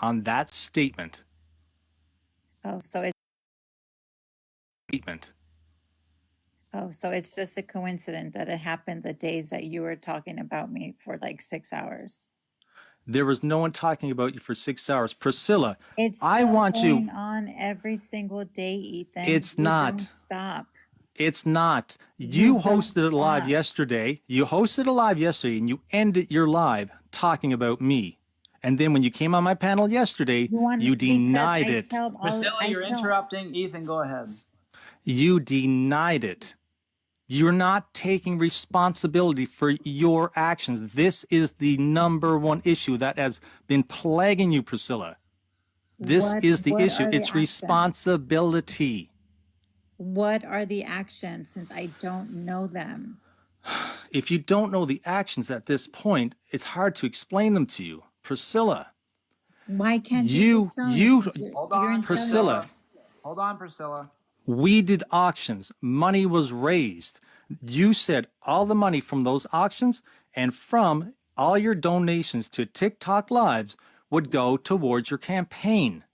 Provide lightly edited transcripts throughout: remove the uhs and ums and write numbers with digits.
on that statement. Oh, so it's Statement. so it's just a coincidence that it happened the days that you were talking about me for like 6 hours. There was no one talking about you for 6 hours. Priscilla, It's I still want you. going on every single day, Ethan. It's You don't not. stop. It's not. You You don't hosted it live stop. yesterday. You hosted it live yesterday and you ended your live talking about me. And then when you came on my panel yesterday, You want you because denied I it. tell all Priscilla, I you're tell interrupting. Ethan, go ahead. You denied it. You're not taking responsibility for your actions. This is the number one issue that has been plaguing you, Priscilla. This is the what issue. are the It's actions? responsibility. What are the actions since I don't know them? If you don't know the actions at this point, it's hard to explain them to you. Priscilla, Why can't you you, just tell me you, since Hold you're on, intelligent? Priscilla, Priscilla. Hold on, Priscilla. we did auctions. Money was raised. You said all the money from those auctions and from all your donations to TikTok Lives would go towards your campaign.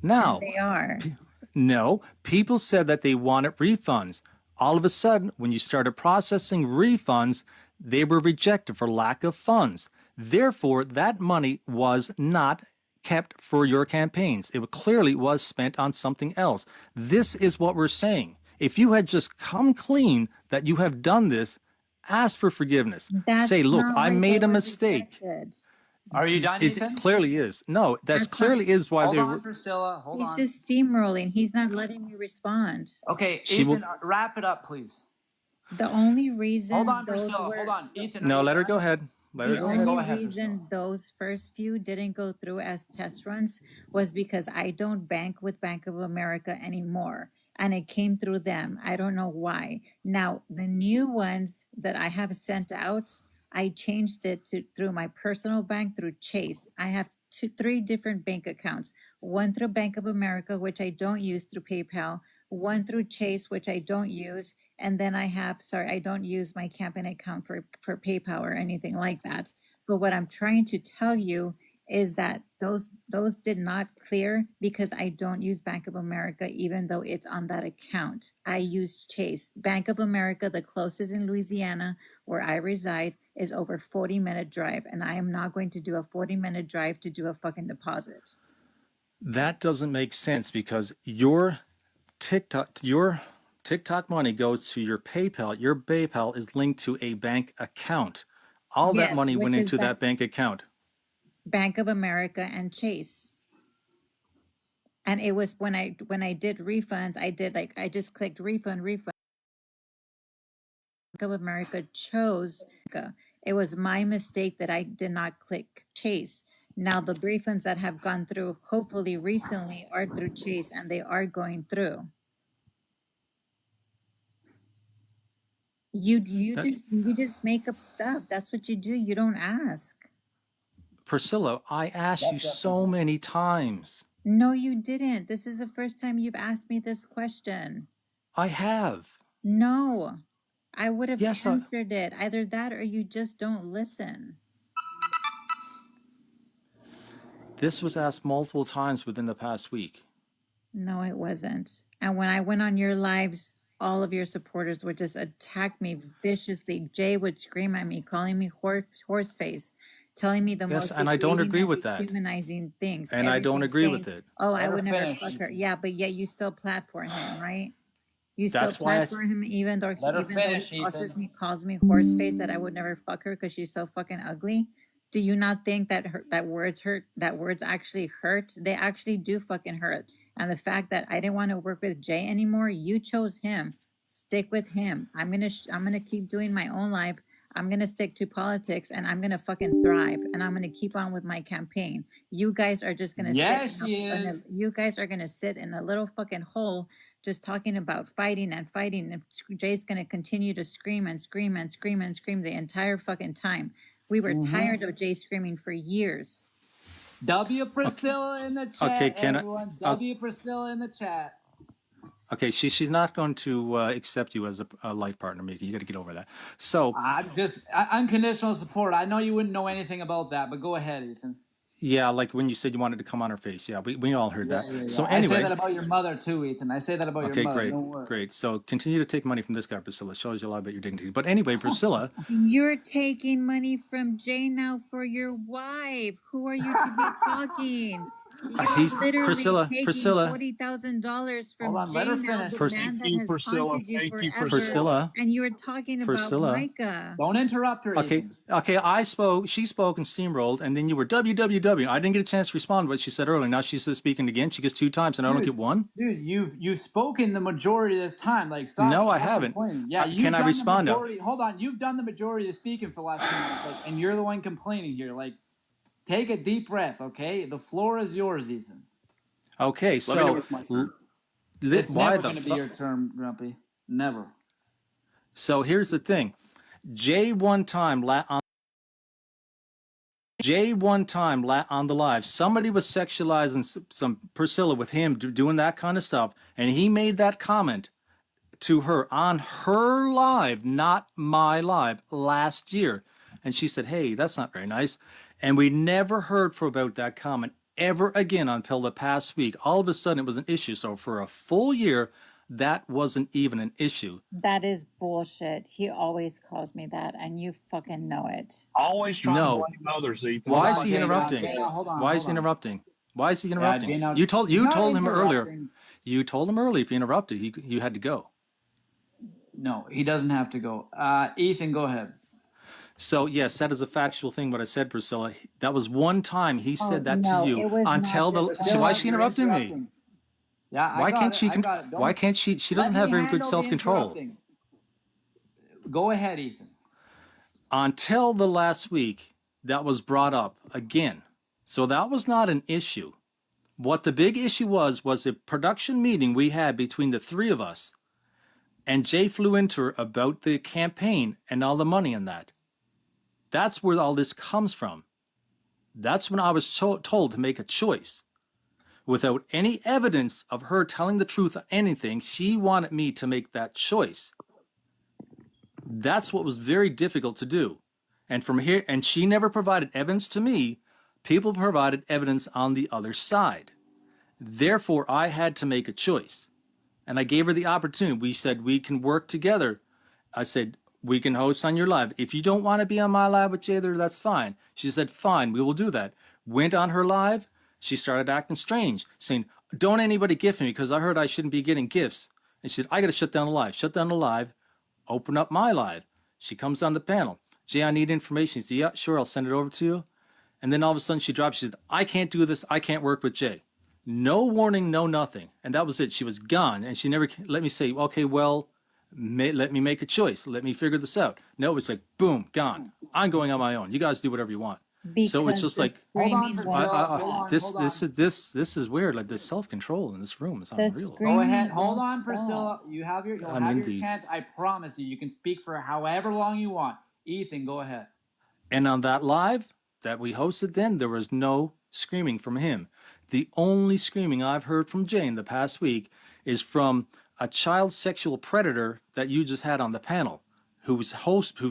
And Now, they are. no, people said that they wanted refunds. All of a sudden, when you started processing refunds, they were rejected for lack of funds. Therefore, that money was not kept for your campaigns. It clearly was spent on something else. This is what we're saying. If you had just come clean that you have done this, ask for forgiveness. Say, That's look, not I why they made a were mistake. rejected. Are you done, It Ethan? clearly is. No, that's That's not. clearly is why Hold they on, were. Priscilla. Hold He's on. just steamrolling. He's not letting me respond. Okay, She will. Ethan, wrap it up, please. The only Hold reason on, those Priscilla. Hold were on. Ethan, are No, you let her go done? ahead. Let her the go Okay, ahead. go only ahead, Priscilla. reason those first few didn't go through as test runs was because I don't bank with Bank of America anymore. And it came through them. I don't know why. Now, the new ones that I have sent out, I changed it to through my personal bank through Chase. I have three different bank accounts. One through Bank of America, which I don't use through PayPal, one through Chase, which I don't use, and then I have, sorry, I don't use my campaign account for PayPal or anything like that. But what I'm trying to tell you is that those did not clear because I don't use Bank of America, even though it's on that account. I use Chase. Bank of America, the closest in Louisiana where I reside, is over 40-minute drive, and I am not going to do a 40-minute drive to do a fucking deposit. That doesn't make sense because your TikTok money goes to your PayPal. Your PayPal is linked to a bank account. All that Yes, money went which is into that bank account. Bank of America and Chase. And it was when I did refunds, I just clicked refund. Bank of America chose. It was my mistake that I did not click Chase. Now the refunds that have gone through, hopefully recently, are through Chase, and they are going through. You just make up stuff. That's what you do. You don't ask. Priscilla, I asked you so many times. No, you didn't. This is the first time you've asked me this question. I have. No, I would have Yes, answered it. Either that or you just don't listen. this was asked multiple times within the past week. No, it wasn't. And when I went on your lives, all of your supporters would just attack me viciously. Jay would scream at me, calling me horse face, telling me the Yes, most and I don't degrading agree and with that. dehumanizing things. And I don't Everything agree saying, with it. "Oh, I Let her would never finish. fuck her." Yeah, but yet you still platform him, right? You still That's why platform him, even though Let her even though finish, he bosses Ethan. me, calls me horse face, that I would never fuck her because she's so fucking ugly. Do you not think that that words hurt? That words actually hurt. They actually do fucking hurt. And the fact that I didn't want to work with Jay anymore, you chose him. Stick with him. I'm gonna keep doing my own life. I'm gonna stick to politics, and I'm gonna fucking thrive, and I'm gonna keep on with my campaign. You guys are just gonna Yes, she is. you guys are gonna sit in a little fucking hole just talking about fighting and fighting. And Jay's gonna continue to scream and scream and scream and scream the entire fucking time. We were tired of Jay screaming for years. W Priscilla in the chat, Okay, can I? everyone. W Priscilla in the chat. Okay, she's not going to accept you as a life partner, Mickey. You got to get over that. So I'm just unconditional support. I know you wouldn't know anything about that, but go ahead, Ethan. Yeah, like when you said you wanted to come on her face. Yeah, we all heard that. So I say anyway, that about your mother too, Ethan. I say that about your okay, mother. great, Don't worry. great. So continue to take money from this guy, Priscilla. Shows you a lot about your dignity. But anyway, Priscilla, You're taking money from Jay now for your wife. Who are you to be talking? You're he's literally taking Priscilla, $40,000 Hold from on, let Jay her now, the finish. man that has Priscilla. haunted you Thank you, forever. Priscilla. And you were talking about Priscilla. Micah. Don't interrupt her, Okay, Ethan. okay. She spoke and steamrolled, and then you were www. I didn't get a chance to respond to what she said earlier. Now she's speaking again. She gets 2 times, and I don't get 1. Dude, you've spoken the majority of this time. Like, stop. No, I haven't. Complaining. Yeah, Can I respond now? Hold on, you've done the majority of the speaking for the last 2 minutes, like, and you're the one complaining here. Like, take a deep breath, okay? The floor is yours, Ethan. Okay, Let me know so when it's my turn. It's why never the going to be your turn, Grumpy. Never. So here's the thing. Jay one time on the live, somebody was sexualizing some Priscilla with him doing that kind of stuff, and he made that comment to her on her live, not my live, last year. And she said, hey, that's not very nice. And we never heard about that comment ever again until the past week. All of a sudden, it was an issue. So for a full year, that wasn't even an issue. That is bullshit. He always calls me that, and you fucking know it. Always trying to blame others, Ethan. Why That's is he like interrupting? Dana says. Why is he interrupting? Why is he interrupting? Dana, You told he's not him earlier. interrupting. You told him earlier if he interrupted, you had to go. No, he doesn't have to go. Ethan, go ahead. So yes, that is a factual thing. What I said, Priscilla, that was one time he said that no, to you it was until not the. Priscilla. So why is she You're interrupting me? interrupting. Yeah, Why can't she? I got it. Why can't she? She doesn't Let have me very good handle the self-control. interrupting. Go ahead, Ethan. Until the last week, that was brought up again. So that was not an issue. What the big issue was a production meeting we had between the 3 of us, and Jay flew into her about the campaign and all the money in that. That's where all this comes from. That's when I was told to make a choice. Without any evidence of her telling the truth of anything, she wanted me to make that choice. That's what was very difficult to do. And from here, and she never provided evidence to me. People provided evidence on the other side. Therefore, I had to make a choice. And I gave her the opportunity. We said, we can work together. I said, we can host on your live. If you don't want to be on my live with Jay there, that's fine. She said, fine, we will do that. Went on her live. She started acting strange, saying, don't anybody gift me because I heard I shouldn't be getting gifts. And she said, I got to shut down the live. Shut down the live. Open up my live. She comes on the panel. Jay, I need information. He said, yeah, sure, I'll send it over to you. And then all of a sudden she dropped. She said, I can't do this. I can't work with Jay. No warning, no nothing. And that was it. She was gone. And she never let me say, okay, well, let me make a choice. Let me figure this out. No, it was like, boom, gone. I'm going on my own. You guys do whatever you want. Because so it's just like, Hold on, screaming this is weird. Like the self-control in this room is unreal. Go ahead. Hold won't on, stop. Priscilla. You'll have your chance. I promise you. You can speak for however long you want. Ethan, go ahead. And on that live that we hosted then, there was no screaming from him. The only screaming I've heard from Jay in the past week is from a child sexual predator that you just had on the panel, who's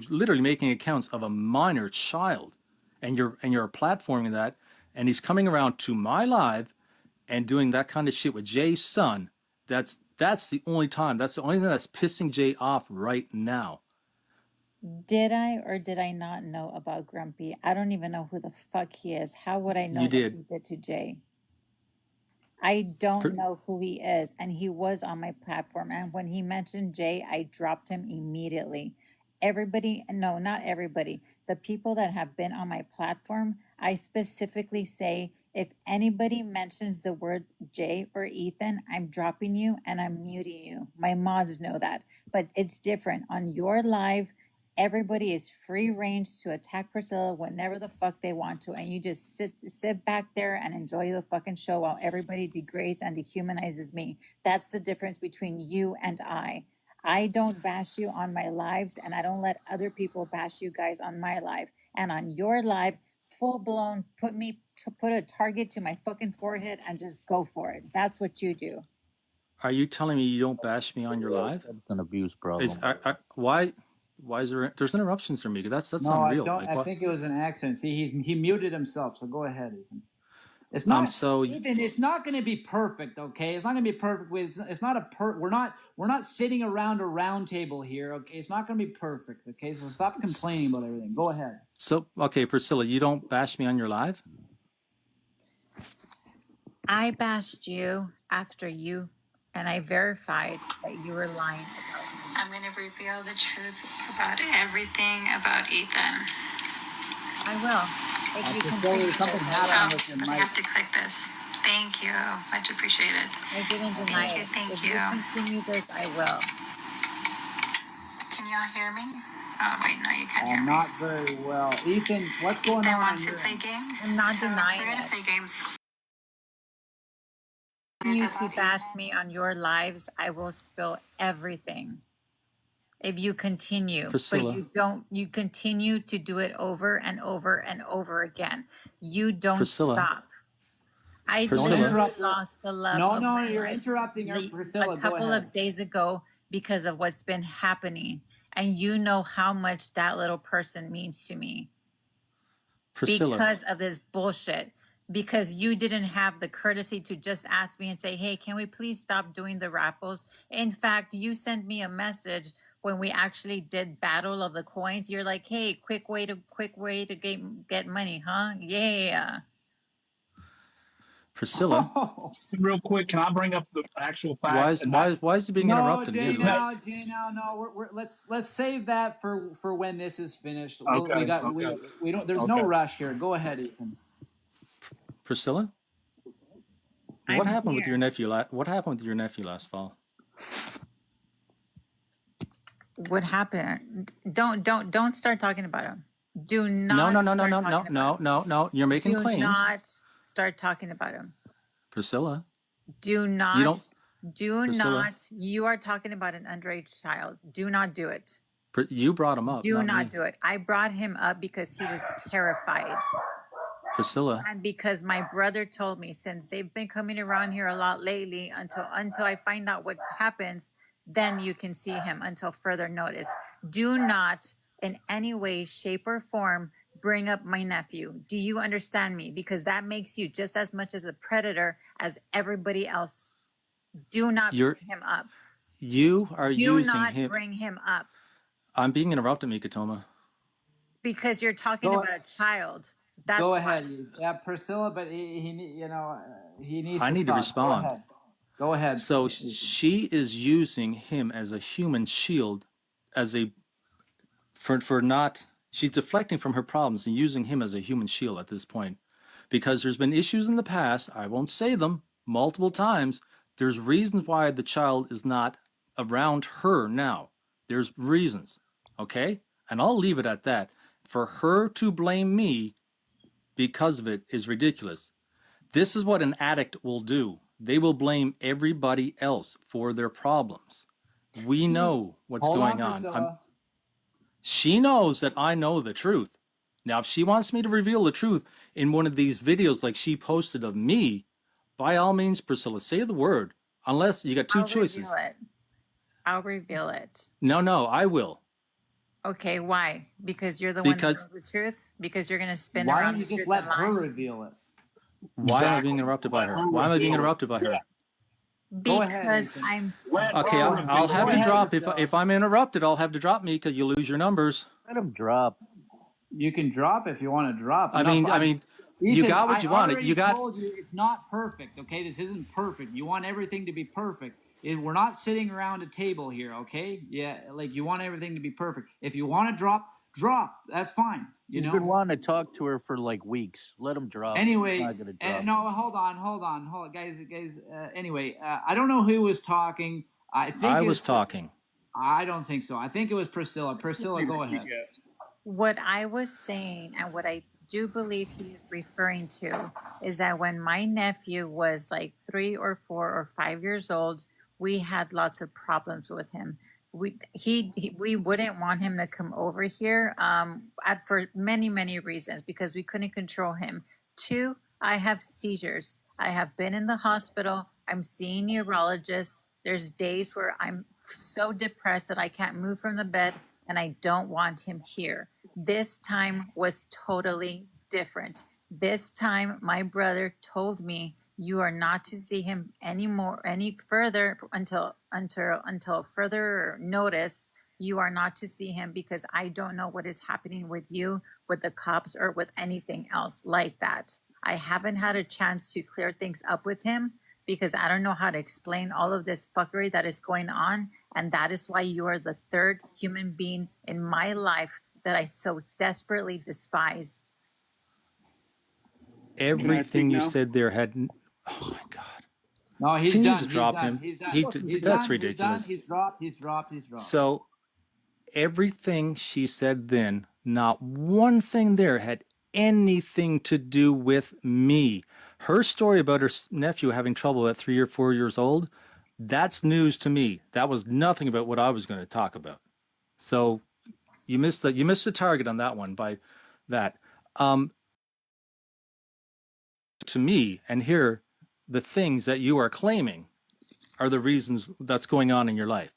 literally making accounts of a minor child, and you're platforming that, and he's coming around to my live and doing that kind of shit with Jay's son. That's the only time. That's the only thing that's pissing Jay off right now. Did I or did I not know about Grumpy? I don't even know who the fuck he is. How would I know You what did. he did to Jay? I don't know who he is, and he was on my platform. And when he mentioned Jay, I dropped him immediately. Everybody, no, not everybody. The people that have been on my platform, I specifically say, if anybody mentions the word Jay or Ethan, I'm dropping you and I'm muting you. My mods know that, but it's different. On your live, everybody is free range to attack Priscilla whenever the fuck they want to, and you just sit back there and enjoy the fucking show while everybody degrades and dehumanizes me. That's the difference between you and I. I don't bash you on my lives, and I don't let other people bash you guys on my live. And on your live, full blown, put a target to my fucking forehead and just go for it. That's what you do. Are you telling me you don't bash me on your live? That's an abuse problem. Why? Why is there's interruptions from me? That's No, I unreal. don't. Like I what? think it was an accident. See, he muted himself. So go ahead, Ethan. It's not, So Ethan. It's not going to be perfect, okay? It's not going to be perfect. It's not a We're not sitting around a round table here, okay? It's not going to be perfect, okay? So stop complaining about everything. Go ahead. so okay, Priscilla, you don't bash me on your live. I bashed you after you, and I verified that you were lying about me. I'm going to reveal the truth about everything about Ethan. I will. If you Priscilla, continue something this, I happened will. with your I mic. have to click this. Thank you. Much appreciated. I didn't deny it. Thank If you. you continue this, I will. Can y'all hear me? Oh, wait, no, you can't hear me. Not very well. Ethan, what's going Ethan on? wants to play games. I'm not so denying we're going it. to play games. You to bash me on your lives, I will spill everything. If you continue, Priscilla. but you continue to do it over and over and over again. You don't Priscilla. stop. I Priscilla. literally lost the love No, of no, my you're life interrupting her, Priscilla. a Go couple ahead. of days ago because of what's been happening. And you know how much that little person means to me. Priscilla. Because of this bullshit. Because you didn't have the courtesy to just ask me and say, hey, can we please stop doing the raffles? In fact, you sent me a message when we actually did Battle of the Coins. You're like, hey, quick way to get money, huh? Yeah. Priscilla. Real quick, can I bring up the actual fact? Why is it being interrupted? Jay, no. Let's save that for when this is finished. Okay, We don't. There's no rush here. Go ahead, Ethan. Priscilla. What happened with your nephew? What happened with your nephew last fall? What happened? Don't start talking about him. Do not. No. You're making claims. Do not start talking about him. Priscilla. Do not. You don't. Do Priscilla. not. You are talking about an underage child. Do not do it. You brought him up. Do not me. do it. I brought him up because he was terrified. Priscilla. And because my brother told me, since they've been coming around here a lot lately, until I find out what happens, then you can see him until further notice. Do not in any way, shape, or form bring up my nephew. Do you understand me? Because that makes you just as much as a predator as everybody else. Do not bring him up. You are using him. Do not bring him up. I'm being interrupted, Mikatoma. Because you're talking about a child. That's Go ahead. Yeah, Priscilla, but he needs to I need to respond. Go ahead. So she is using him as a human shield, she's deflecting from her problems and using him as a human shield at this point. Because there's been issues in the past, I won't say them, multiple times. There's reasons why the child is not around her now. There's reasons, okay? And I'll leave it at that. For her to blame me because of it is ridiculous. This is what an addict will do. They will blame everybody else for their problems. We know what's going on. She knows that I know the truth. Now, if she wants me to reveal the truth in one of these videos like she posted of me, by all means, Priscilla, say the word. Unless you got two choices. I'll reveal it. No, I will. Okay, why? Because you're the one that knows the truth? Because you're going to spin around. Why don't you just let her reveal it? Why am I being interrupted by her? Why am I being interrupted by her? Because I'm okay. I'll have to drop if I'm interrupted. I'll have to drop me because you lose your numbers. Let him drop. You can drop if you want to drop. I mean, Ethan, you got what you wanted. You got. Told you it's not perfect. Okay, this isn't perfect. You want everything to be perfect. We're not sitting around a table here. Okay, yeah, like you want everything to be perfect. If you want to drop. That's fine. He's been wanting to talk to her for like weeks. Let him drop. Anyway, no, hold on, guys. Anyway, I don't know who was talking. I was talking. I don't think so. I think it was Priscilla. Priscilla, go ahead. What I was saying, and what I do believe he is referring to, is that when my nephew was like 3 or 4 or 5 years old, we had lots of problems with him. We wouldn't want him to come over here for many reasons, because we couldn't control him. 2, I have seizures. I have been in the hospital. I'm seeing neurologists. There's days where I'm so depressed that I can't move from the bed. and I don't want him here. This time was totally different. This time, my brother told me you are not to see him any further until further notice. You are not to see him because I don't know what is happening with you, with the cops, or with anything else like that. I haven't had a chance to clear things up with him because I don't know how to explain all of this fuckery that is going on. And that is why you are the third human being in my life that I so desperately despise. Everything you said there had. Oh my God. No, he's Can done. you just drop him? He's done. That's done. ridiculous. He's dropped. He's dropped. He's dropped. So everything she said then, not one thing there had anything to do with me. Her story about her nephew having trouble at 3 or 4 years old, that's news to me. That was nothing about what I was going to talk about. So you missed the target on that one by that. To me, and here, the things that you are claiming are the reasons that's going on in your life.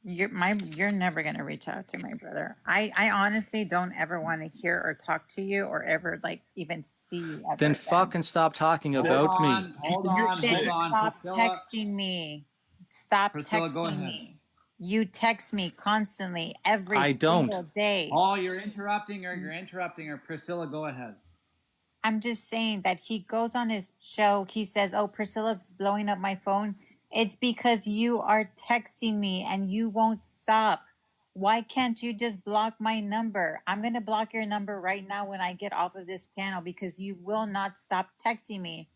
You're never gonna reach out to my brother. I honestly don't ever want to hear or talk to you or ever like even see you ever Then again. fucking stop talking about me. Hold You're on. sick. Hold on. Stop Priscilla, texting me. Stop Priscilla, go texting ahead. me. You text me constantly every I don't. single day. Oh, you're interrupting her. You're interrupting her. Priscilla, go ahead. I'm just saying that he goes on his show. He says, "Oh, Priscilla's blowing up my phone." It's because you are texting me and you won't stop. Why can't you just block my number? I'm going to block your number right now when I get off of this panel because you will not stop texting me.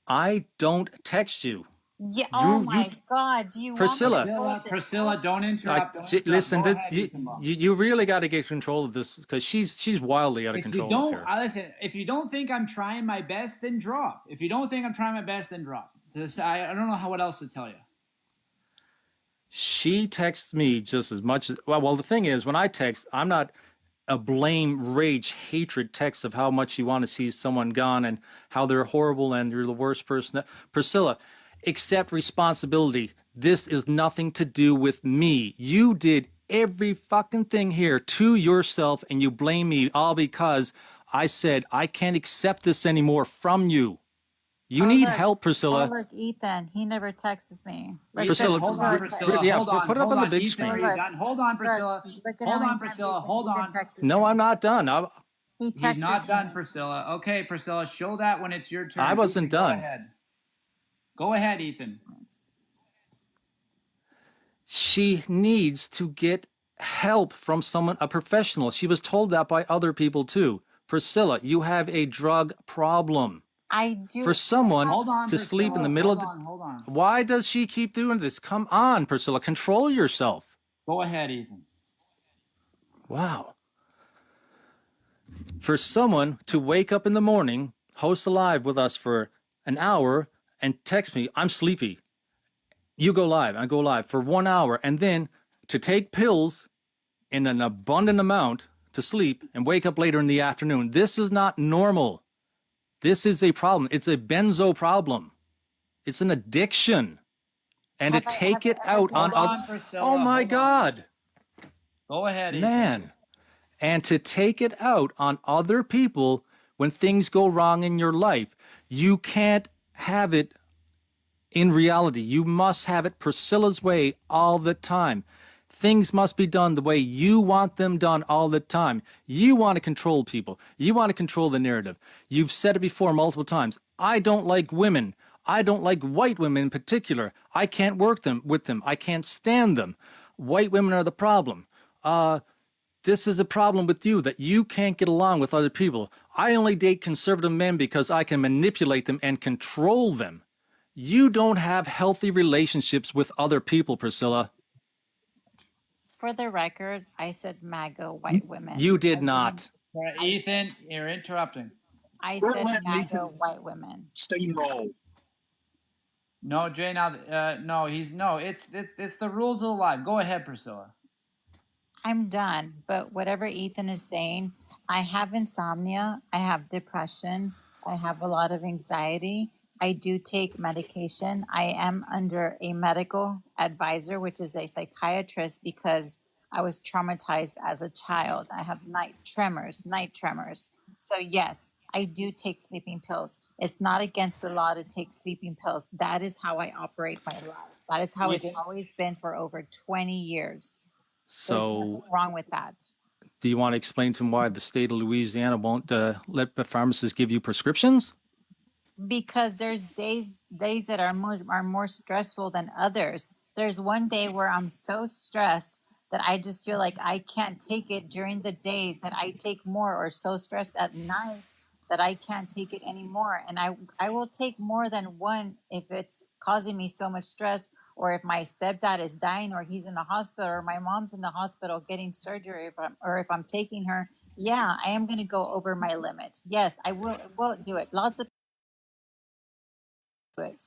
I don't text you. Yeah. Oh my God. Do you Priscilla, want me to Priscilla, don't interrupt. Don't interrupt. listen, Go ahead, Ethan. you really got to get control of this because she's wildly out of If you control. don't, Up here. listen. If you don't think I'm trying my best, then drop. If you don't think I'm trying my best, then drop. So I don't know what else to tell you. She texts me just as much as well. The thing is, when I text, I'm not a blame, rage, hatred text of how much you want to see someone gone and how they're horrible and you're the worst person. Priscilla, accept responsibility. This is nothing to do with me. You did every fucking thing here to yourself and you blame me all because I said I can't accept this anymore from you. You need help, Priscilla. Oh, look, Ethan, he never texts me. Ethan, Priscilla, hold on, Priscilla. yeah, Hold on. put it up on the big Ethan, screen. are you done? Hold on, Priscilla. Hold on, Priscilla. Hold on. No, I'm not done. He's not done, Priscilla. Okay, Priscilla, show that when it's your turn. I wasn't Ethan, done. Go ahead. Go ahead, Ethan. She needs to get help from someone, a professional. She was told that by other people too. Priscilla, you have a drug problem. I do. For someone on, to Priscilla. sleep in the middle Hold on. Why does she keep doing this? Come on, Priscilla, control yourself. Go ahead, Ethan. Wow. For someone to wake up in the morning, host a live with us for an hour, and text me, I'm sleepy. You go live, I go live for 1 hour, and then to take pills in an abundant amount to sleep and wake up later in the afternoon. This is not normal. This is a problem. It's a benzo problem. It's an addiction. And to take it out on other... Oh my God. Go ahead, Ethan. Man. And to take it out on other people when things go wrong in your life. You can't have it in reality. You must have it Priscilla's way all the time. Things must be done the way you want them done all the time. You want to control people. You want to control the narrative. You've said it before multiple times. I don't like women. I don't like white women in particular. I can't work with them. I can't stand them. White women are the problem. This is a problem with you, that you can't get along with other people. I only date conservative men because I can manipulate them and control them. You don't have healthy relationships with other people, Priscilla. For the record, I said MAGA white women. You did not. Ethan, you're interrupting. I said MAGA white women. Steamroll. No, Jay. Now, it's the rules of the live. Go ahead, Priscilla. I'm done. But whatever Ethan is saying, I have insomnia. I have depression. I have a lot of anxiety. I do take medication. I am under a medical advisor, which is a psychiatrist, because I was traumatized as a child. I have night tremors. So yes, I do take sleeping pills. It's not against the law to take sleeping pills. That is how I operate my life. That is how it's Ethan, always been for over 20 years. There's So nothing wrong with that. do you want to explain to him why the state of Louisiana won't let the pharmacists give you prescriptions? Because there's days that are more stressful than others. There's one day where I'm so stressed that I just feel like I can't take it during the day, that I take more, or so stressed at night that I can't take it anymore. And I will take more than one if it's causing me so much stress, or if my stepdad is dying, or he's in the hospital, or my mom's in the hospital getting surgery, if I'm taking her. Yeah, I am going to go over my limit. Yes, I will do it. Lots of it.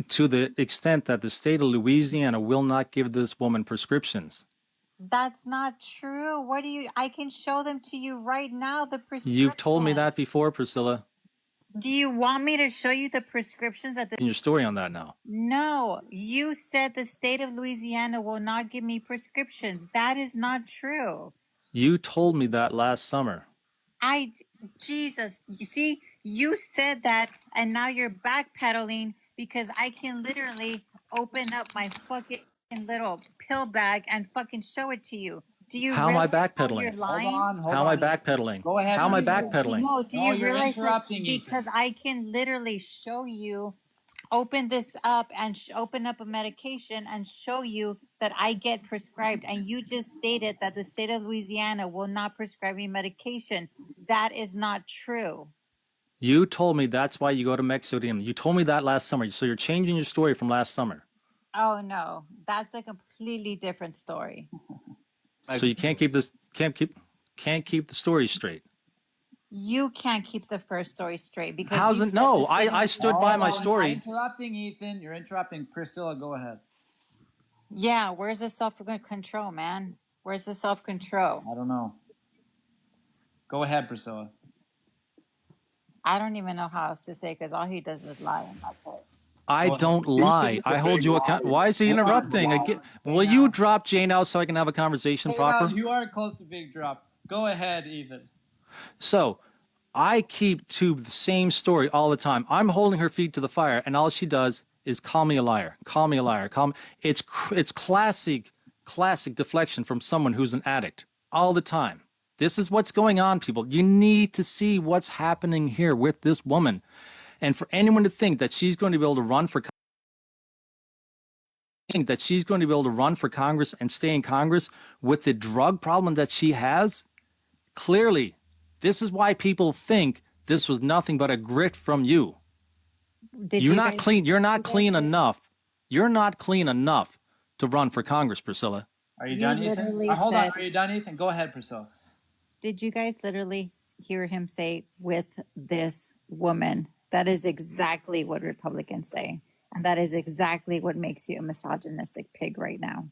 To the extent that the state of Louisiana will not give this woman prescriptions. That's not true. What do you? I can show them to you right now. The prescriptions. You've told me that before, Priscilla. Do you want me to show you the prescriptions that the? In your story on that now. No, you said the state of Louisiana will not give me prescriptions. That is not true. You told me that last summer. Jesus, you see, you said that, and now you're backpedaling because I can literally open up my fucking little pill bag and fucking show it to you. Do you How am I realize how you're backpedaling? lying? How am I backpedaling? Go ahead. How am I Priscilla. backpedaling? No, do No, you you're realize that? interrupting, Ethan. Because I can literally show you, open this up and open up a medication and show you that I get prescribed. And you just stated that the state of Louisiana will not prescribe me medication. That is not true. You told me that's why you go to Mexico. You told me that last summer. So you're changing your story from last summer. Oh no, that's a completely different story. So you can't keep the story straight. You can't keep the first story straight because How's you it? said No, the state of- I stood by my You're story. interrupting, Ethan. You're interrupting. Priscilla, go ahead. Yeah, where's the self-control, man? Where's the self-control? I don't know. Go ahead, Priscilla. I don't even know how else to say because all he does is lie, and that's it. I don't lie. Ethan's a I hold big you liar. account. Why is he Ethan's a interrupting? liar. Again, will you drop Jane out so I can have a conversation Hey, now, proper? you are close to big drop. Go ahead, Ethan. So I keep to the same story all the time. I'm holding her feet to the fire, and all she does is call me a liar. Call me a liar. It's classic deflection from someone who's an addict all the time. This is what's going on, people. You need to see what's happening here with this woman. And for anyone to think that she's going to be able to run for Congress and stay in Congress with the drug problem that she has, clearly, this is why people think this was nothing but a grit from you. You're not clean. You're not clean enough. You're not clean enough to run for Congress, Priscilla. Are you done, Ethan? literally Hold on. said- Are you done, Ethan? Go ahead, Priscilla. Did you guys literally hear him say with this woman? That is exactly what Republicans say. And that is exactly what makes you a misogynistic pig right now.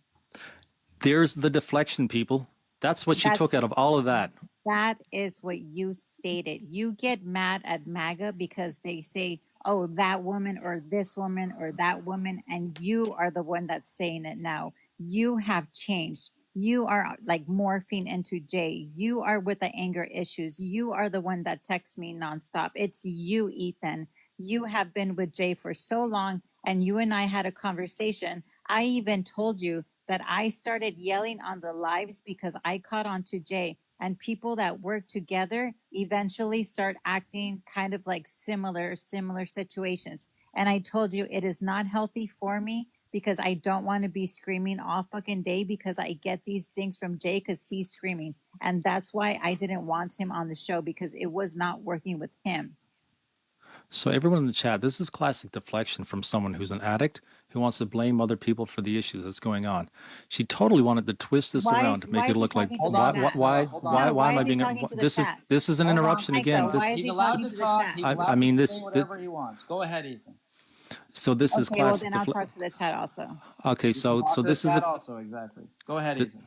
There's the deflection, people. That's what she took out of all of that. That is what you stated. You get mad at MAGA because they say, oh, that woman or this woman or that woman, and you are the one that's saying it now. You have changed. You are like morphing into Jay. You are with the anger issues. You are the one that texts me nonstop. It's you, Ethan. You have been with Jay for so long, and you and I had a conversation. I even told you that I started yelling on the lives because I caught on to Jay, and people that work together eventually start acting kind of like similar situations. And I told you it is not healthy for me because I don't want to be screaming all fucking day because I get these things from Jay because he's screaming. And that's why I didn't want him on the show because it was not working with him. So everyone in the chat, this is classic deflection from someone who's an addict who wants to blame other people for the issues that's going on. She totally wanted to twist this around to make it look like why am I being this is an interruption again. He's allowed to talk. He's allowed to say whatever he wants. Go ahead, Ethan. So this is classic. Well, then I'll talk to the chat also. Okay, so this is also exactly. Go ahead, Ethan.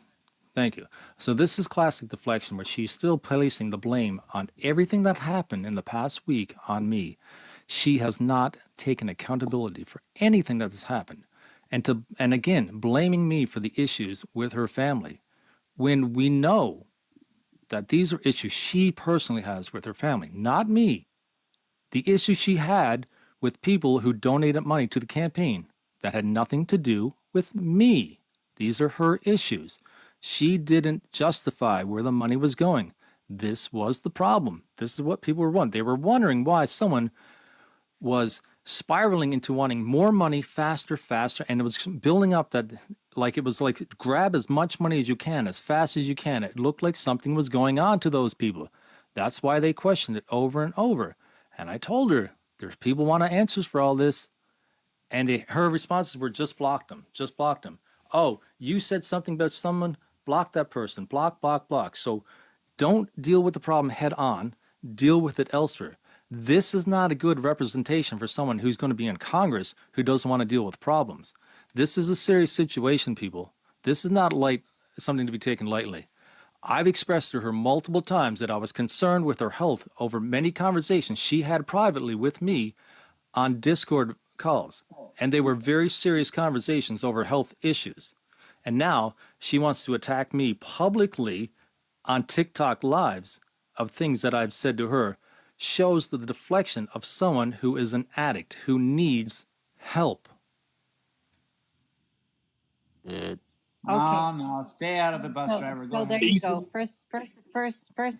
Thank you. So this is classic deflection where she's still placing the blame on everything that happened in the past week on me. She has not taken accountability for anything that has happened. and again, blaming me for the issues with her family, when we know that these are issues she personally has with her family, not me. The issues she had with people who donated money to the campaign that had nothing to do with me. These are her issues. She didn't justify where the money was going. This was the problem. This is what people were wondering. They were wondering why someone was spiraling into wanting more money faster, and it was building up that it was like grab as much money as you can, as fast as you can. It looked like something was going on to those people. That's why they questioned it over and over. And I told her, there's people want answers for all this. And her responses were, just block them, just block them. Oh, you said something about someone, block that person, block, block, block. So don't deal with the problem head on, deal with it elsewhere. This is not a good representation for someone who's going to be in Congress who doesn't want to deal with problems. This is a serious situation, people. This is not something to be taken lightly. I've expressed to her multiple times that I was concerned with her health over many conversations she had privately with me on Discord calls. And they were very serious conversations over health issues. And now she wants to attack me publicly on TikTok lives of things that I've said to her. Shows the deflection of someone who is an addict, who needs help. No, Okay. no, stay out of it, bus driver. Go So ahead. there you go. First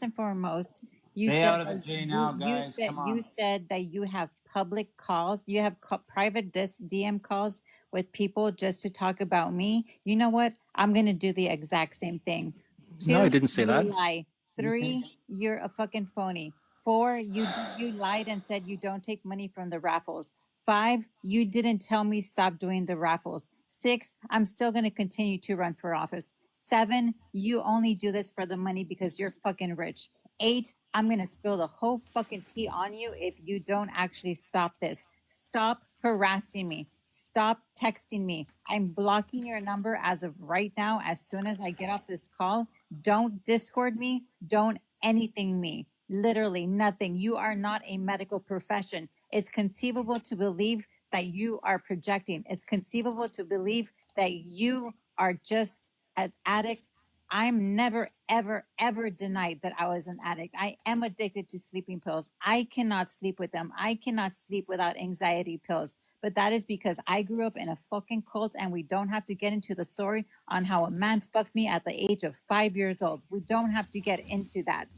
and foremost, you Stay said out of it, Jay, now, guys. Come on. you said that you have public calls, you have private DM calls with people just to talk about me. You know what? I'm gonna do the exact same thing. No, I 2, didn't say you that. lie. 3, you're a fucking phony. 4, you lied and said you don't take money from the raffles. 5, you didn't tell me stop doing the raffles. 6, I'm still going to continue to run for office. 7, you only do this for the money because you're fucking rich. 8, I'm going to spill the whole fucking tea on you if you don't actually stop this. Stop harassing me. Stop texting me. I'm blocking your number as of right now. As soon as I get off this call, don't Discord me. Don't anything me. Literally nothing. You are not a medical profession. It's conceivable to believe that you are projecting. It's conceivable to believe that you are just an addict. I'm never, ever, ever denied that I was an addict. I am addicted to sleeping pills. I cannot sleep with them. I cannot sleep without anxiety pills. But that is because I grew up in a fucking cult, and we don't have to get into the story on how a man fucked me at the age of 5 years old. We don't have to get into that.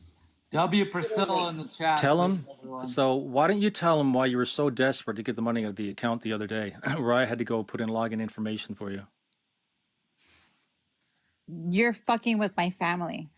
W. Priscilla in the chat. Tell him. Everyone. So why don't you tell him why you were so desperate to get the money out of the account the other day, where I had to go put in login information for you? You're fucking with my family.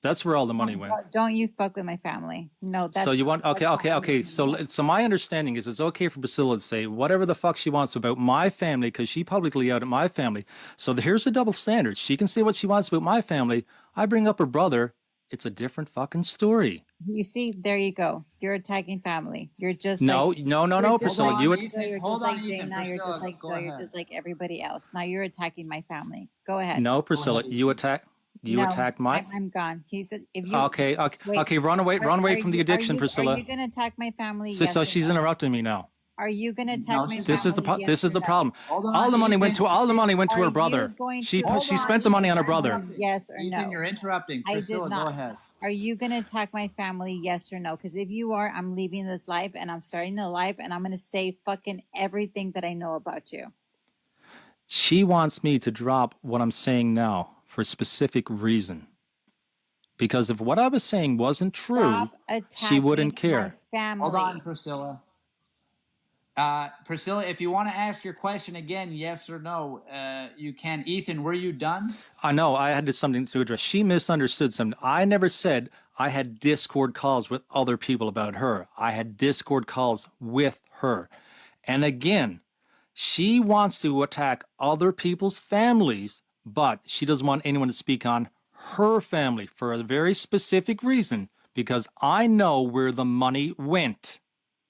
That's where all the money went. Don't you fuck with my family? No. That's So you want okay. So my understanding is it's okay for Priscilla to say whatever the fuck she wants about my family because she publicly outed my family. So here's the double standard. She can say what she wants about my family. I bring up her brother. It's a different fucking story. You see, there you go. You're attacking family. You're just no, like, Priscilla. You're Hold just on, like Jay Ethan. now. You're just like Go Joe. You're ahead. just like everybody else. Now you're attacking my family. Go ahead. No, Priscilla. You attacked my. I'm gone. He said, if you Okay. Run away from the addiction, Priscilla. Are you gonna attack my family? So she's interrupting me now. Are you gonna attack my family? This is the problem. On, all the money went to her brother. She spent the money on her brother. Yes or no? Ethan, you're interrupting. Priscilla, go ahead. Are you gonna attack my family? Yes or no? Because if you are, I'm leaving this life and I'm starting a life, and I'm gonna say fucking everything that I know about you. She wants me to drop what I'm saying now for a specific reason. Because if what I was saying wasn't true, she wouldn't care. Hold on, Priscilla. Priscilla, if you want to ask your question again, yes or no, you can. Ethan, were you done? I know. I had something to address. She misunderstood something. I never said I had Discord calls with other people about her. I had Discord calls with her. And again, she wants to attack other people's families, but she doesn't want anyone to speak on her family for a very specific reason, because I know where the money went.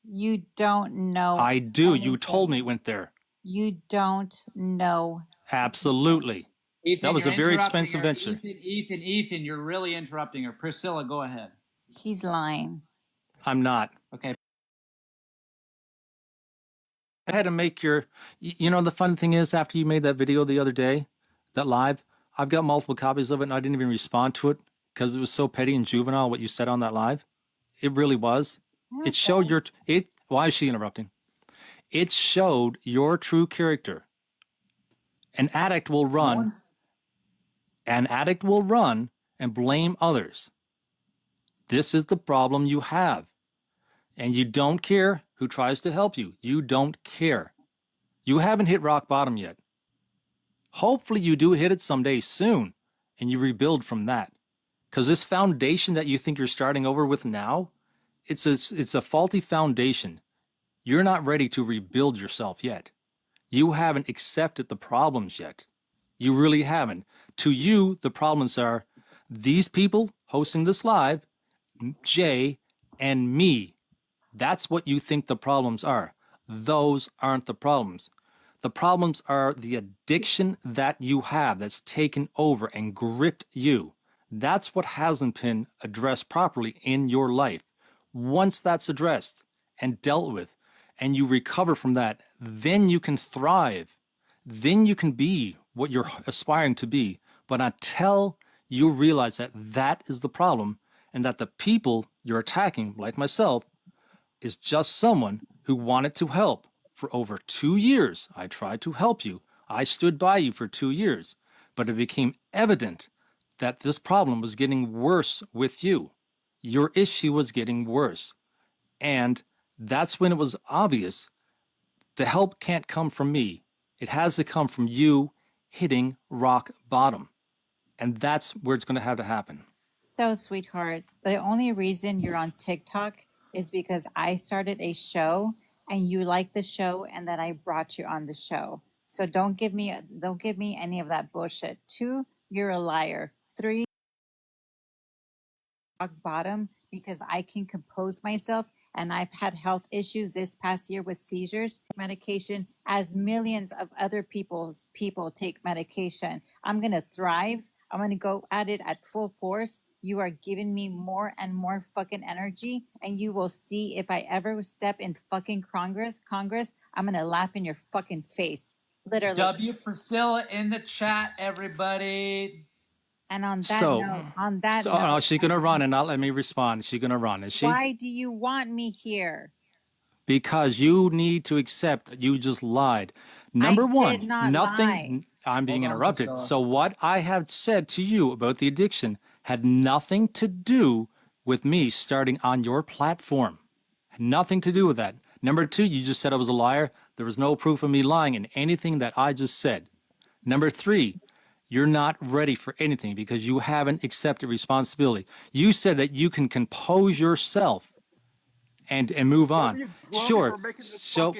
You don't know. I do. Anything. You told me it went there. You don't know. Absolutely. Ethan, that was a very expensive venture. Ethan, you're really interrupting her. Priscilla, go ahead. He's lying. I'm not. Okay. I had to make your, you know, the fun thing is after you made that video the other day, that live, I've got multiple copies of it and I didn't even respond to it because it was so petty and juvenile what you said on that live. It really was. It showed your, why is she interrupting? It showed your true character. An addict will run and blame others. This is the problem you have. And you don't care who tries to help you. You don't care. You haven't hit rock bottom yet. Hopefully you do hit it someday soon and you rebuild from that. Because this foundation that you think you're starting over with now, it's a faulty foundation. You're not ready to rebuild yourself yet. You haven't accepted the problems yet. You really haven't. To you, the problems are these people hosting this live, Jay, and me. That's what you think the problems are. Those aren't the problems. The problems are the addiction that you have that's taken over and gripped you. That's what hasn't been addressed properly in your life. Once that's addressed and dealt with, and you recover from that, then you can thrive. Then you can be what you're aspiring to be. But until you realize that that is the problem and that the people you're attacking, like myself, is just someone who wanted to help. For over 2 years, I tried to help you. I stood by you for 2 years. But it became evident that this problem was getting worse with you. Your issue was getting worse. And that's when it was obvious the help can't come from me. It has to come from you hitting rock bottom. And that's where it's going to happen. So, sweetheart, the only reason you're on TikTok is because I started a show and you liked the show and then I brought you on the show. So don't give me any of that bullshit. 2, you're a liar. 3, rock bottom because I can compose myself and I've had health issues this past year with seizures, medication, as millions of other people take medication. I'm going to thrive. I'm going to go at it at full force. You are giving me more and more fucking energy, and you will see if I ever step in fucking Congress, I'm going to laugh in your fucking face. Literally. W Priscilla in the chat, everybody. And on that note, she's going to run and not let me respond. She's going to run, is she? Why do you want me here? Because you need to accept that you just lied. Number one, did not nothing. lie. I'm being Hold on, interrupted. Priscilla. So what I have said to you about the addiction had nothing to do with me starting on your platform. Had nothing to do with that. Number 2, you just said I was a liar. There was no proof of me lying in anything that I just said. Number 3, you're not ready for anything because you haven't accepted responsibility. You said that you can compose yourself and move on. Sure. So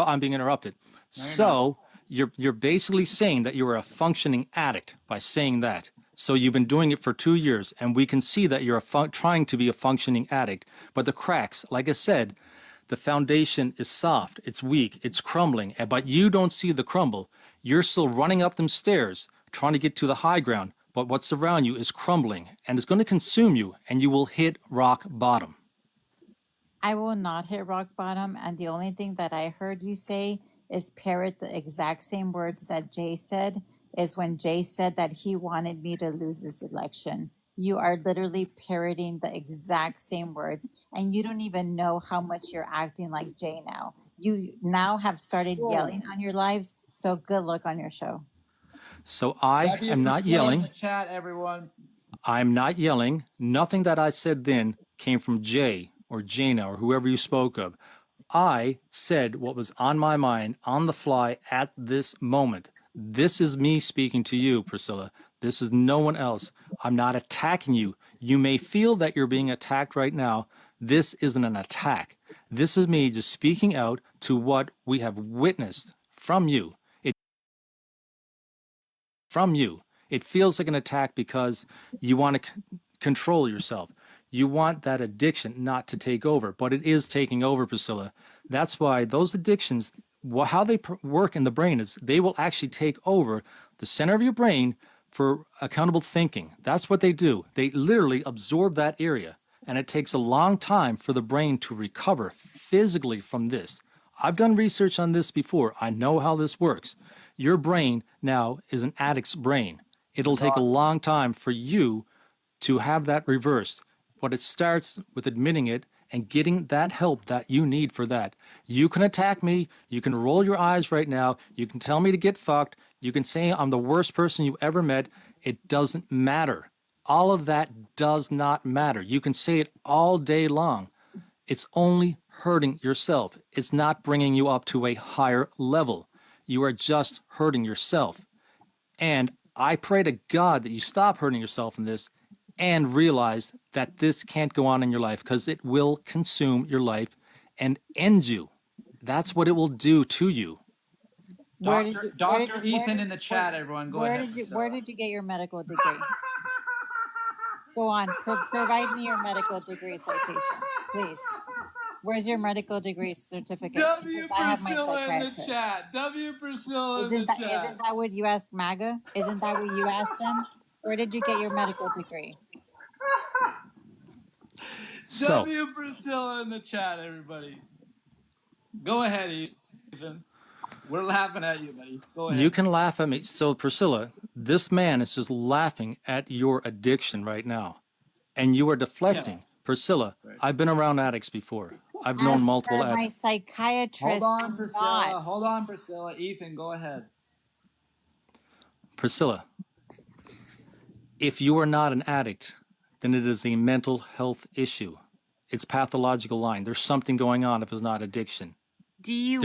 I'm being interrupted. So you're basically saying that you're a functioning addict by saying that. So you've been doing it for 2 years, and we can see that you're trying to be a functioning addict. But the cracks, like I said, the foundation is soft, it's weak, it's crumbling, but you don't see the crumble. You're still running up them stairs, trying to get to the high ground, but what's around you is crumbling, and it's going to consume you, and you will hit rock bottom. I will not hit rock bottom. And the only thing that I heard you say is parrot the exact same words that Jay said, is when Jay said that he wanted me to lose this election. You are literally parroting the exact same words, and you don't even know how much you're acting like Jay now. You now have started yelling on your lives, so good luck on your show. So I am not Priscilla yelling. in the chat, everyone. I'm not yelling. Nothing that I said then came from Jay or Jaina or whoever you spoke of. I said what was on my mind on the fly at this moment. This is me speaking to you, Priscilla. This is no one else. I'm not attacking you. You may feel that you're being attacked right now. This isn't an attack. This is me just speaking out to what we have witnessed from you. It feels like an attack because you want to control yourself. You want that addiction not to take over, but it is taking over, Priscilla. That's why those addictions, how they work in the brain is they will actually take over the center of your brain for accountable thinking. That's what they do. They literally absorb that area. and it takes a long time for the brain to recover physically from this. I've done research on this before. I know how this works. Your brain now is an addict's brain. It'll take a long time for you to have that reversed. But it starts with admitting it and getting that help that you need for that. You can attack me. You can roll your eyes right now. You can tell me to get fucked. You can say I'm the worst person you ever met. It doesn't matter. All of that does not matter. You can say it all day long. It's only hurting yourself. It's not bringing you up to a higher level. You are just hurting yourself. And I pray to God that you stop hurting yourself in this and realize that this can't go on in your life, because it will consume your life and end you. That's what it will do to you. Dr. Ethan in the chat, everyone. Go ahead. Where did you get your medical degree? Go on. Provide me your medical degree citation, please. Where's your medical degree certificate? W. Priscilla in the chat. W. Priscilla in the chat. Isn't that what you asked MAGA? Isn't that what you asked them? Where did you get your medical degree? So, W. Priscilla in the chat, everybody. Go ahead, Ethan. We're laughing at you, buddy. Go ahead. you can laugh at me. So, Priscilla, this man is just laughing at your addiction right now. And you are deflecting. Yeah. Priscilla, I've been around addicts before. I've known multiple addicts. My psychiatrist. Hold on, Priscilla. Hold on, Priscilla. Ethan, go ahead. Priscilla, if you are not an addict, then it is a mental health issue. It's pathological line. There's something going on if it's not addiction. Do you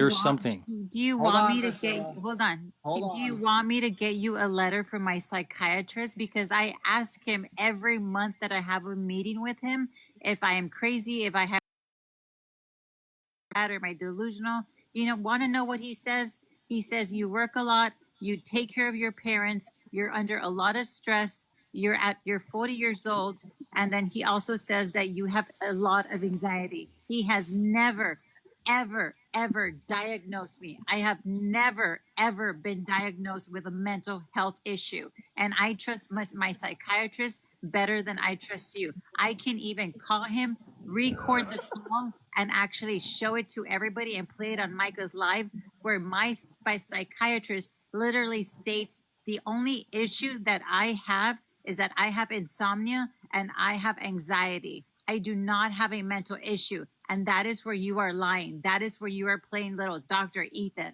want me to get do you want me to get you a letter from my psychiatrist? Because I ask him every month that I have a meeting with him if I am crazy, if I have or am I delusional. Want to know what he says? He says you work a lot, you take care of your parents, you're under a lot of stress, you're 40 years old, and then he also says that you have a lot of anxiety. He has never ever diagnosed me. I have never ever been diagnosed with a mental health issue, and I trust my psychiatrist better than I trust you. I can even call him, record the call, and actually show it to everybody and play it on Micah's live, where my psychiatrist literally states the only issue that I have is that I have insomnia and I have anxiety. I do not have a mental issue. And that is where you are lying. That is where you are playing little Dr. Ethan.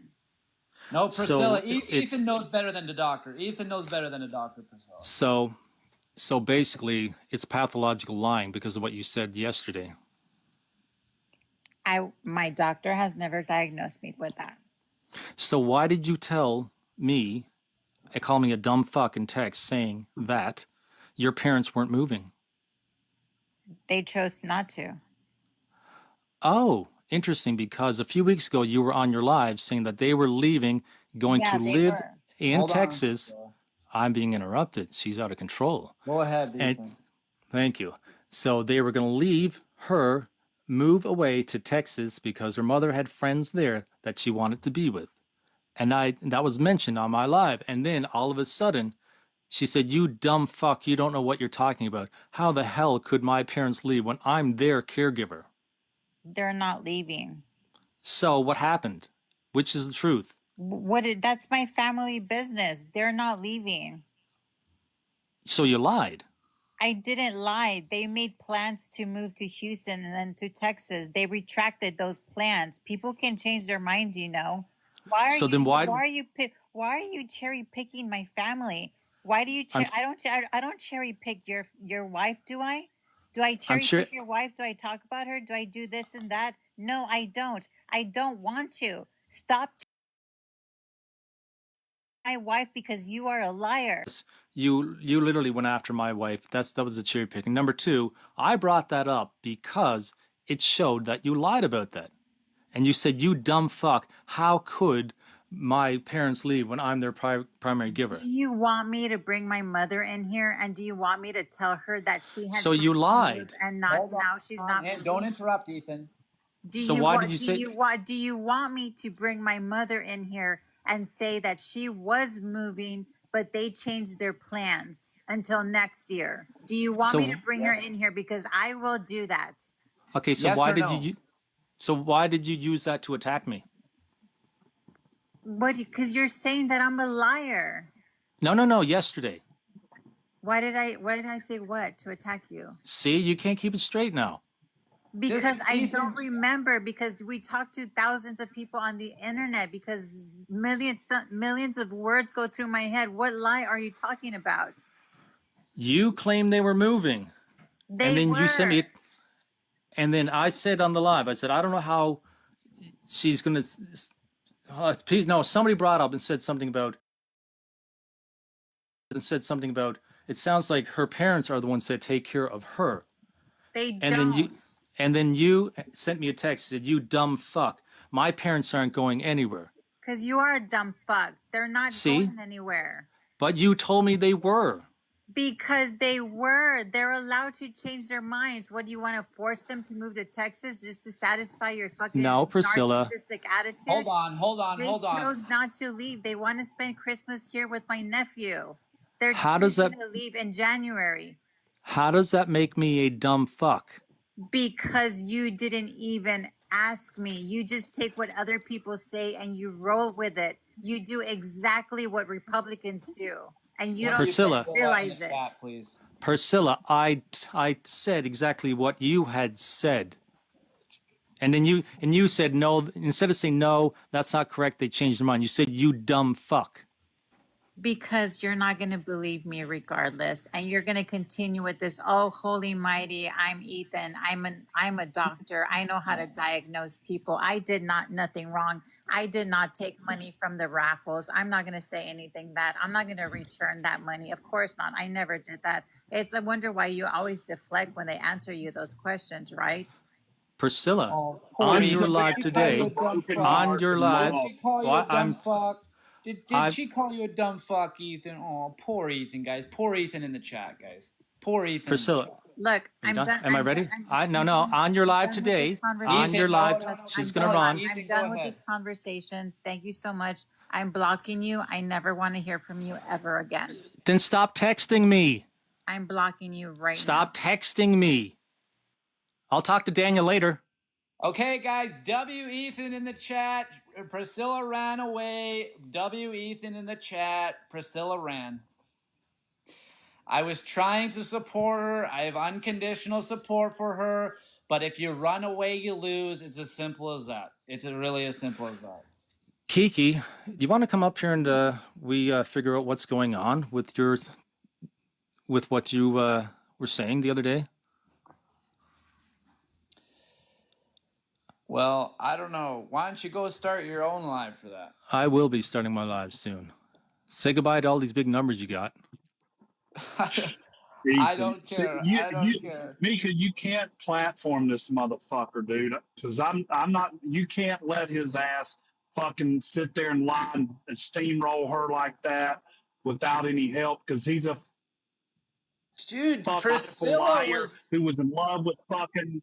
No, Priscilla. Ethan knows better than the doctor. Ethan knows better than the doctor, Priscilla. So basically, it's pathological lying because of what you said yesterday. My doctor has never diagnosed me with that. So why did you tell me and call me a dumb fuck in text saying that your parents weren't moving? They chose not to. Oh, interesting, because a few weeks ago you were on your live saying that they were leaving, going to live in Texas. I'm being interrupted. She's out of control. Go ahead, Ethan. Thank you. So they were going to leave her, move away to Texas because her mother had friends there that she wanted to be with. And that was mentioned on my live. And then all of a sudden, she said, "You dumb fuck, you don't know what you're talking about. How the hell could my parents leave when I'm their caregiver?" They're not leaving. So what happened? Which is the truth? That's my family business. They're not leaving. So you lied. I didn't lie. They made plans to move to Houston and then to Texas. They retracted those plans. People can change their minds, Why are you cherry picking my family? Why do you I don't cherry pick your wife, do I? Do I cherry pick your wife? Do I talk about her? Do I do this and that? No, I don't. I don't want to. Stop my wife because you are a liar. You literally went after my wife. That was a cherry picking. Number two, I brought that up because it showed that you lied about that. And you said, "You dumb fuck, how could my parents leave when I'm their primary giver?" Do you want me to bring my mother in here, and do you want me to tell her that she has? So you lied, and now she's not. Don't interrupt, Ethan. Do you want me to bring my mother in here and say that she was moving but they changed their plans until next year. Do you want me to bring her in here? Because I will do that. Okay, so Yes why or did no? why did you use that to attack me? What? Because you're saying that I'm a liar. No, yesterday. Why did I say what to attack you? See, you can't keep it straight now. Because I Ethan- don't remember, because we talked to thousands of people on the internet, because millions of words go through my head. What lie are you talking about? You claimed they were moving. They and then were. you sent me it. And then I said on the live, I said, I don't know how she's going to. No, somebody brought up and said something about. It sounds like her parents are the ones that take care of her. They And don't. then you sent me a text, said, you dumb fuck. My parents aren't going anywhere. Because you are a dumb fuck. They're not going anywhere. But you told me they were. Because they were. They're allowed to change their minds. What, do you want to force them to move to Texas just to satisfy your fucking Priscilla. narcissistic attitude? Hold on. They chose not to leave. They want to spend Christmas here with my nephew. They're choosing to leave in January. How does that make me a dumb fuck? Because you didn't even ask me. You just take what other people say and you roll with it. You do exactly what Republicans do. And you don't even realize it. Please. Priscilla, I said exactly what you had said. And then you said no. Instead of saying no, that's not correct, they changed their mind. You said, you dumb fuck. Because you're not going to believe me regardless, and you're going to continue with this. Oh, holy mighty! I'm Ethan. I'm a doctor. I know how to diagnose people. I did nothing wrong. I did not take money from the raffles. I'm not going to say anything that I'm not going to return that money. Of course not. I never did that. I wonder why you always deflect when they answer you those questions, right? Priscilla, on your live today, on your live, Did she call you a dumb fuck? Did she call you a dumb fuck, Ethan? Oh, poor Ethan, guys. Poor Ethan in the chat, guys. Poor Ethan. Priscilla. Look, I'm done. Am I ready? No. On your live today, on your live, she's going to run. I'm done with this conversation. Thank you so much. I'm blocking you. I never want to hear from you ever again. Then stop texting me. I'm blocking you right now. Stop texting me. I'll talk to Daniel later. Okay, guys. W. Ethan in the chat. Priscilla ran away. W. Ethan in the chat. Priscilla ran. I was trying to support her. I have unconditional support for her. But if you run away, you lose. It's as simple as that. It's really as simple as that. Kiki, you want to come up here and we figure out what's going on with what you were saying the other day? Well, I don't know. Why don't you go start your own live for that? I will be starting my live soon. Say goodbye to all these big numbers you got. I don't care. I don't care. Mika, you can't platform this motherfucker, dude. Because I'm not. You can't let his ass fucking sit there and lie and steamroll her like that without any help. Because he's a dude. Priscilla liar who was in love with fucking